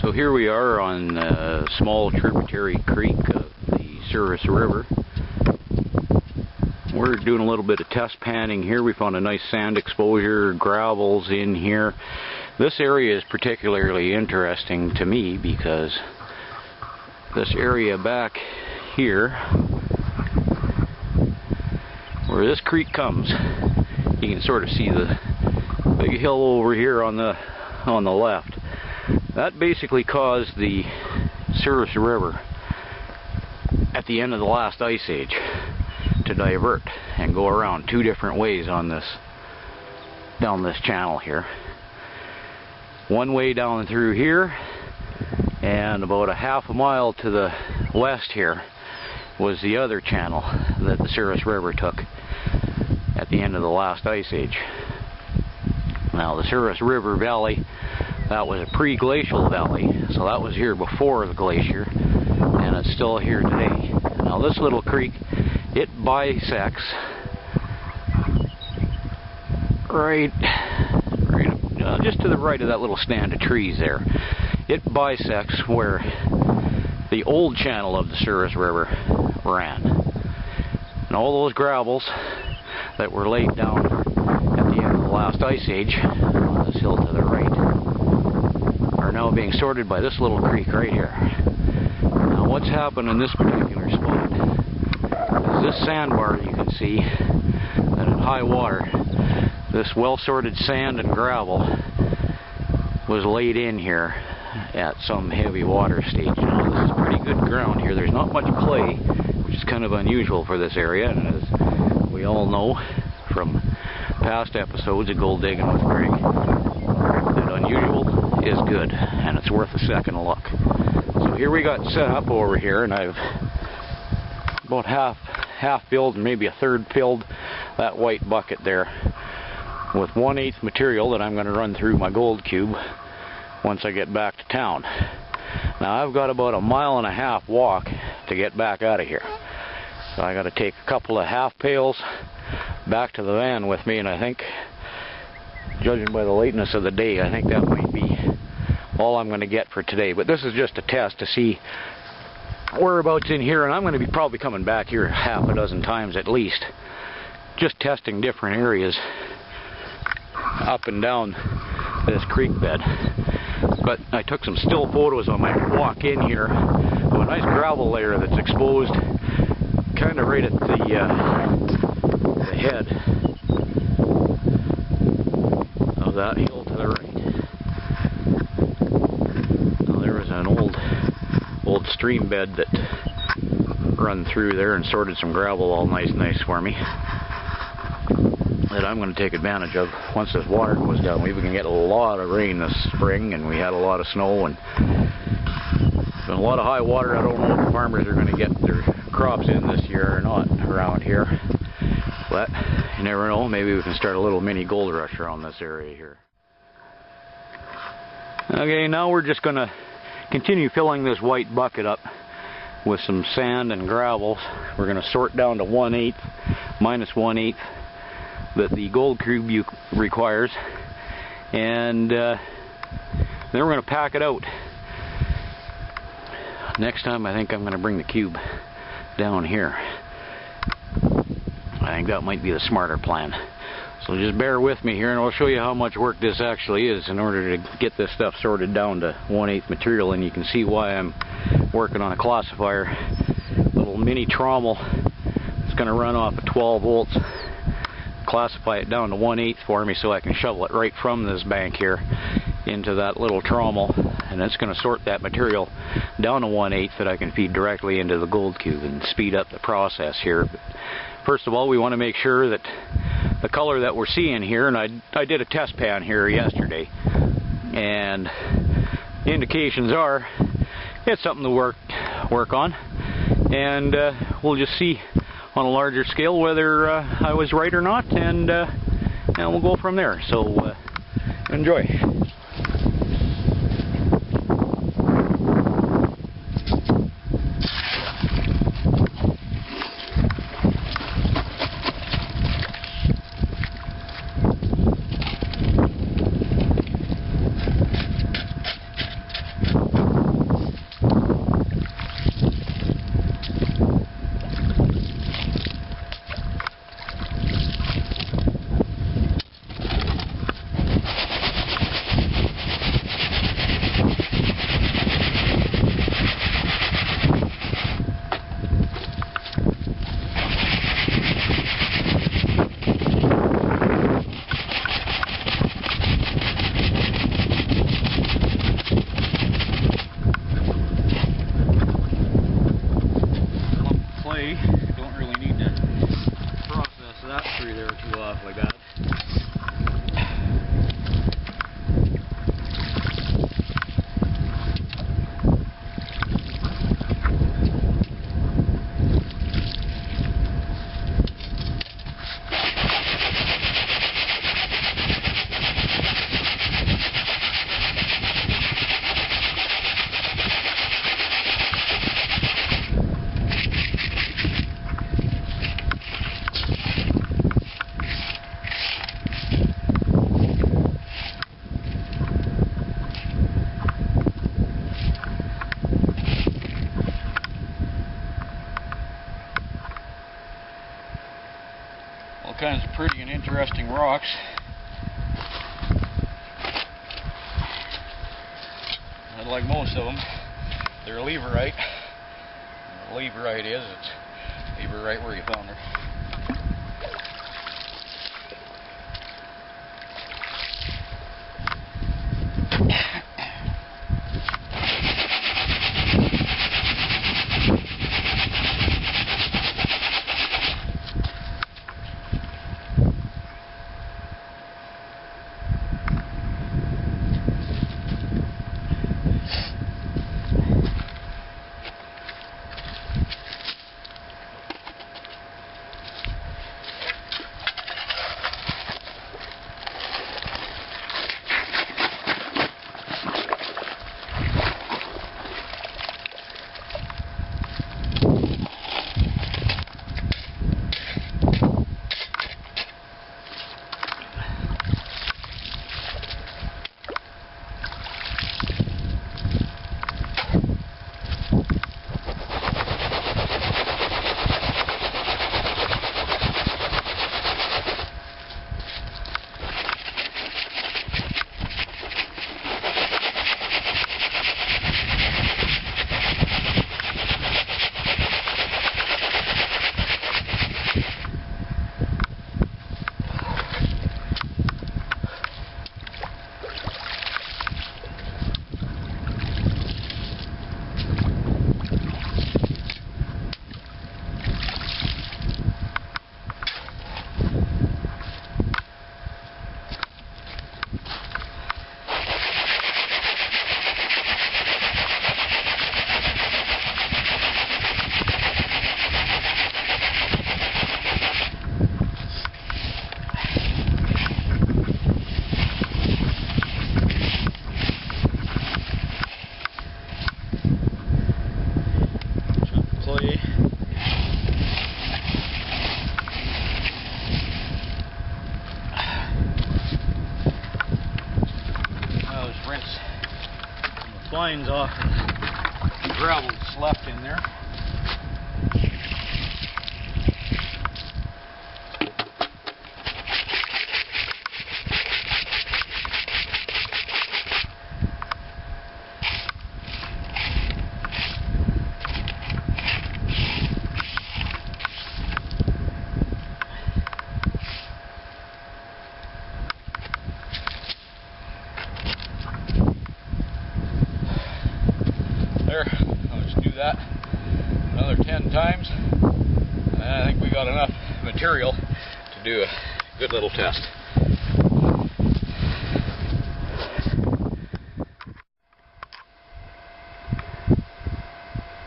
So here we are on a small tributary creek of the Souris River. We're doing a little bit of test panning here. We found a nice sand exposure, gravels in here. This area is particularly interesting to me because this area back here, where this creek comes, you can sort of see the big hill over here on the left. That basically caused the Souris River at the end of the last ice age to divert and go around two different ways on down this channel here. One way down through here, and about a half a mile to the west here was the other channel that the Souris River took at the end of the last ice age. Now the Souris River Valley, that was a pre-glacial valley, so that was here before the glacier, and it's still here today. Now this little creek, it bisects just to the right of that little stand of trees there. It bisects where the old channel of the Souris River ran. And all those gravels that were laid down at the end of the last ice age on this hill to the right are now being sorted by this little creek right here. Now what's happened in this particular spot is this sandbar, you can see that at high water this well-sorted sand and gravel was laid in here at some heavy water stage. Now this is pretty good ground here. There's not much clay, which is kind of unusual for this area, and as we all know from past episodes of Gold Digging with Greg, that unusual is good, and it's worth a second look. So here we got set up over here, and I've about half filled and maybe a third filled that white bucket there with 1/8 material that I'm going to run through my gold cube once I get back to town. Now I've got about 1.5 mile walk to get back out of here, so I got to take a couple of half pails back to the van with me, and I think, judging by the lateness of the day, I think that might be all I'm going to get for today. But this is just a test to see whereabouts in here, and I'm going to be probably coming back here 6 times at least, just testing different areas up and down this creek bed. But I took some still photos on my walk in here of a nice gravel layer that's exposed kind of right at the head of that hill to the right. Now there was an old stream bed that run through there and sorted some gravel all nice for me, that I'm going to take advantage of once this water goes down. We've been getting a lot of rain this spring, and we had a lot of snow, and been a lot of high water. I don't know if the farmers are going to get their crops in this year or not around here, but you never know. Maybe we can start a little mini gold rush around this area here. Okay, now we're just going to continue filling this white bucket up with some sand and gravel. We're going to sort down to 1/8 minus 1/8 that the gold cube requires, and then we're going to pack it out. Next time I think I'm going to bring the cube down here. I think that might be the smarter plan. So just bear with me here, and I'll show you how much work this actually is in order to get this stuff sorted down to 1/8 material, and you can see why I'm working on a classifier, little mini trommel. It's going to run off of 12 volts. Classify it down to 1/8 for me so I can shovel it right from this bank here into that little trommel, and it's going to sort that material down to 1/8 that I can feed directly into the gold cube and speed up the process here. But first of all, we want to make sure that the color that we're seeing here, and I did a test pan here yesterday, and indications are it's something to work on, and we'll just see on a larger scale whether I was right or not, and we'll go from there. So enjoy. awfully bad. All kinds of pretty and interesting rocks. And like most of them, they're leverite. And what leverite is, it's lever right where you found her. Lines off the gravel that's left in there. There, I'll just do that another 10 times, and I think we got enough material to do a good little test.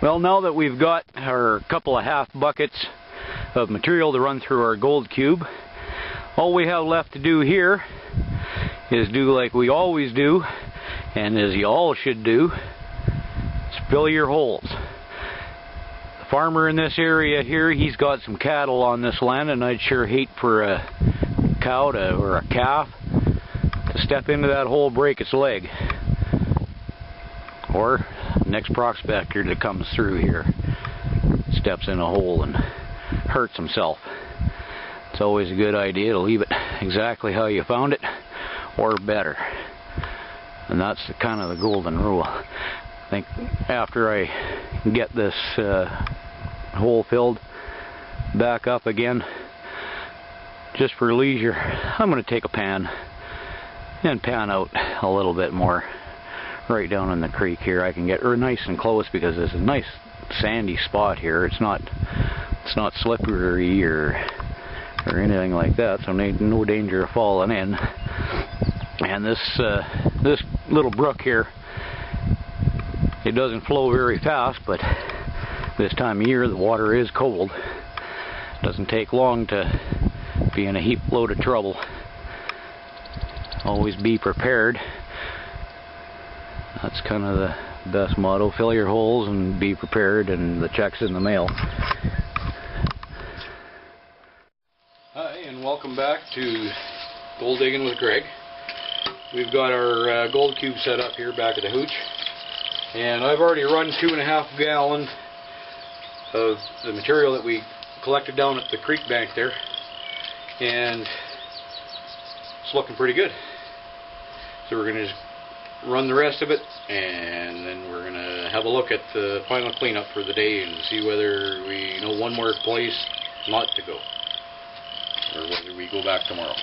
Well, now that we've got our couple of half buckets of material to run through our gold cube, all we have left to do here is do like we always do, and as you all should do, fill your holes. The farmer in this area here, he's got some cattle on this land, and I'd sure hate for a cow or a calf to step into that hole, break its leg. Or next prospector that comes through here steps in a hole and hurts himself. It's always a good idea to leave it exactly how you found it, or better. And that's the kind of the golden rule. I think after I get this hole filled back up again, just for leisure, I'm going to take a pan and pan out a little bit more right down in the creek here. I can get nice and close because there's a nice sandy spot here. It's not slippery or or anything like that, so no danger of falling in. And this little brook here, it doesn't flow very fast, but this time of year the water is cold. Doesn't take long to be in a heap load of trouble. Always be prepared. That's kind of the best motto. Fill your holes and be prepared, and the check's in the mail. Hi, and welcome back to Gold Digging with Greg. We've got our gold cube set up here back at the hooch, and I've already run 2.5 gallons of the material that we collected down at the creek bank there, and it's looking pretty good. So we're going to just run the rest of it, and then we're going to have a look at the final cleanup for the day and see whether we know one more place not to go, or whether we go back tomorrow.